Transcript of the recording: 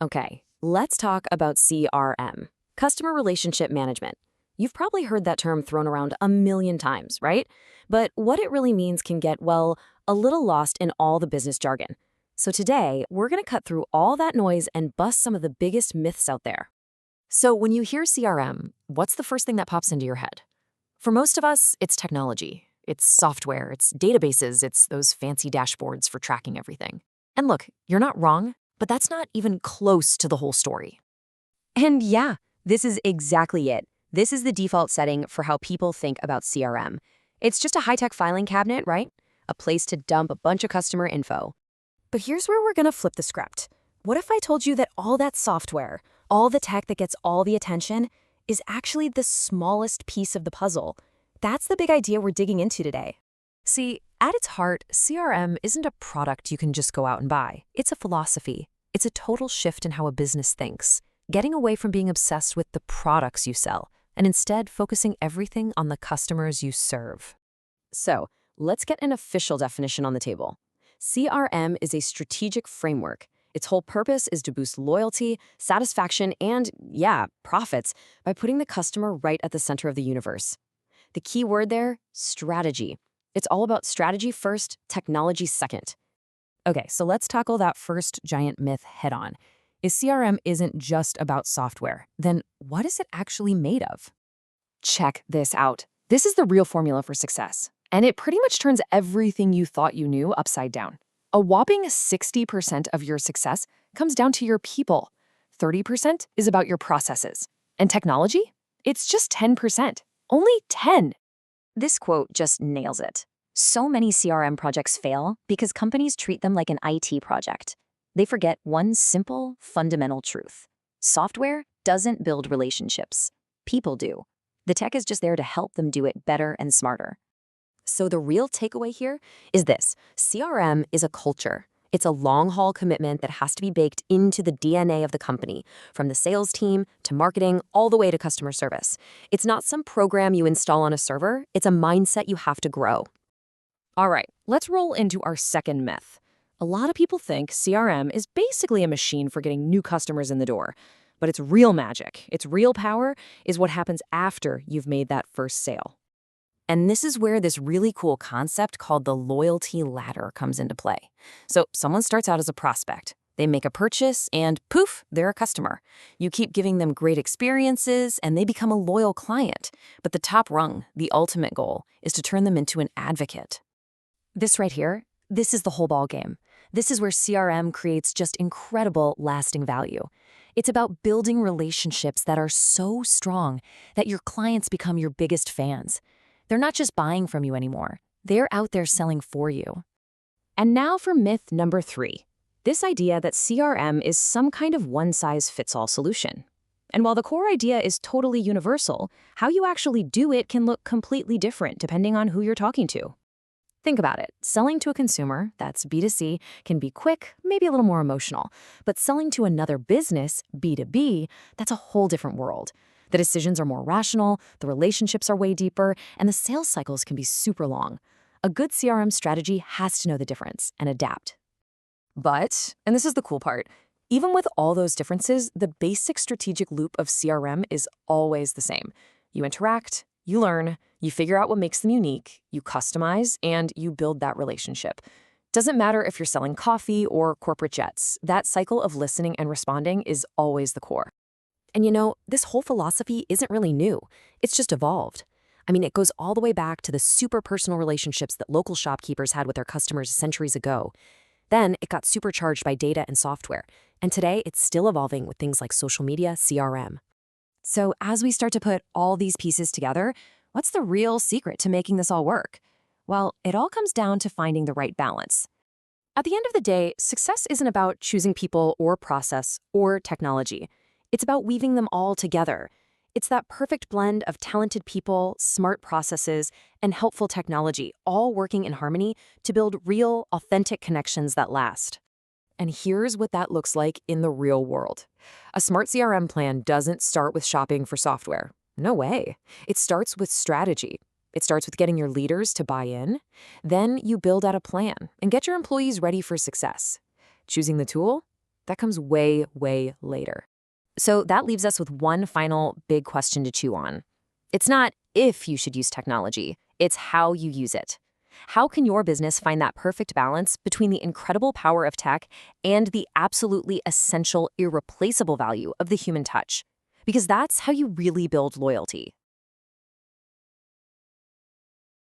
Okay, let's talk about CRM, customer relationship management. You've probably heard that term thrown around a million times, right? But what it really means can get, well, a little lost in all the business jargon. So today, we're going to cut through all that noise and bust some of the biggest myths out there. So when you hear CRM, what's the first thing that pops into your head? For most of us, it's technology. It's software, it's databases, it's those fancy dashboards for tracking everything. And look, you're not wrong, but that's not even close to the whole story. And yeah, this is exactly it. This is the default setting for how people think about CRM. It's just a high-tech filing cabinet, right? A place to dump a bunch of customer info. But here's where we're gonna flip the script. What if I told you that all that software, all the tech that gets all the attention, is actually the smallest piece of the puzzle? That's the big idea we're digging into today. See, at its heart, CRM isn't a product you can just go out and buy. It's a philosophy. It's a total shift in how a business thinks, getting away from being obsessed with the products you sell, and instead focusing everything on the customers you serve. So, let's get an official definition on the table. CRM is a strategic framework. Its whole purpose is to boost loyalty, satisfaction, and, yeah, profits by putting the customer right at the center of the universe. The key word there, strategy. It's all about strategy first, technology second. Okay, so let's tackle that first giant myth head on. If CRM isn't just about software, then what is it actually made of? Check this out. This is the real formula for success, and it pretty much turns everything you thought you knew upside down. A whopping 60% of your success comes down to your people. 30% is about your processes. And technology? It's just 10%. Only 10. This quote just nails it. So many CRM projects fail because companies treat them like an IT project. They forget one simple, fundamental truth. Software doesn't build relationships. People do. The tech is just there to help them do it better and smarter. So the real takeaway here is this. CRM is a culture. It's a long-haul commitment that has to be baked into the DNA of the company, from the sales team to marketing, all the way to customer service. It's not some program you install on a server. It's a mindset you have to grow. All right, let's roll into our second myth. A lot of people think CRM is basically a machine for getting new customers in the door. But its real magic, its real power, is what happens after you've made that first sale. And this is where this really cool concept called the loyalty ladder comes into play. So someone starts out as a prospect. They make a purchase and poof, they're a customer. You keep giving them great experiences and they become a loyal client. But the top rung, the ultimate goal, is to turn them into an advocate. This right here, this is the whole ball game. This is where CRM creates just incredible lasting value. It's about building relationships that are so strong that your clients become your biggest fans. They're not just buying from you anymore. They're out there selling for you. And now for myth number 3. This idea that CRM is some kind of one-size-fits-all solution. And while the core idea is totally universal, how you actually do it can look completely different depending on who you're talking to. Think about it. Selling to a consumer, that's B2C, can be quick, maybe a little more emotional. But selling to another business, B2B, that's a whole different world. The decisions are more rational, the relationships are way deeper, and the sales cycles can be super long. A good CRM strategy has to know the difference and adapt. But, and this is the cool part, even with all those differences, the basic strategic loop of CRM is always the same. You interact, you learn, you figure out what makes them unique, you customize, and you build that relationship. Doesn't matter if you're selling coffee or corporate jets, that cycle of listening and responding is always the core. And you know, this whole philosophy isn't really new. It's just evolved. I mean, it goes all the way back to the super personal relationships that local shopkeepers had with their customers centuries ago. Then it got supercharged by data and software. And today it's still evolving with things like social media, CRM. So as we start to put all these pieces together, what's the real secret to making this all work? Well, it all comes down to finding the right balance. At the end of the day, success isn't about choosing people or process or technology. It's about weaving them all together. It's that perfect blend of talented people, smart processes, and helpful technology, all working in harmony to build real, authentic connections that last. And here's what that looks like in the real world. A smart CRM plan doesn't start with shopping for software. No way. It starts with strategy. It starts with getting your leaders to buy in. Then you build out a plan and get your employees ready for success. Choosing the tool? That comes way, way later. So that leaves us with one final big question to chew on. It's not if you should use technology, it's how you use it. How can your business find that perfect balance between the incredible power of tech and the absolutely essential, irreplaceable value of the human touch? Because that's how you really build loyalty.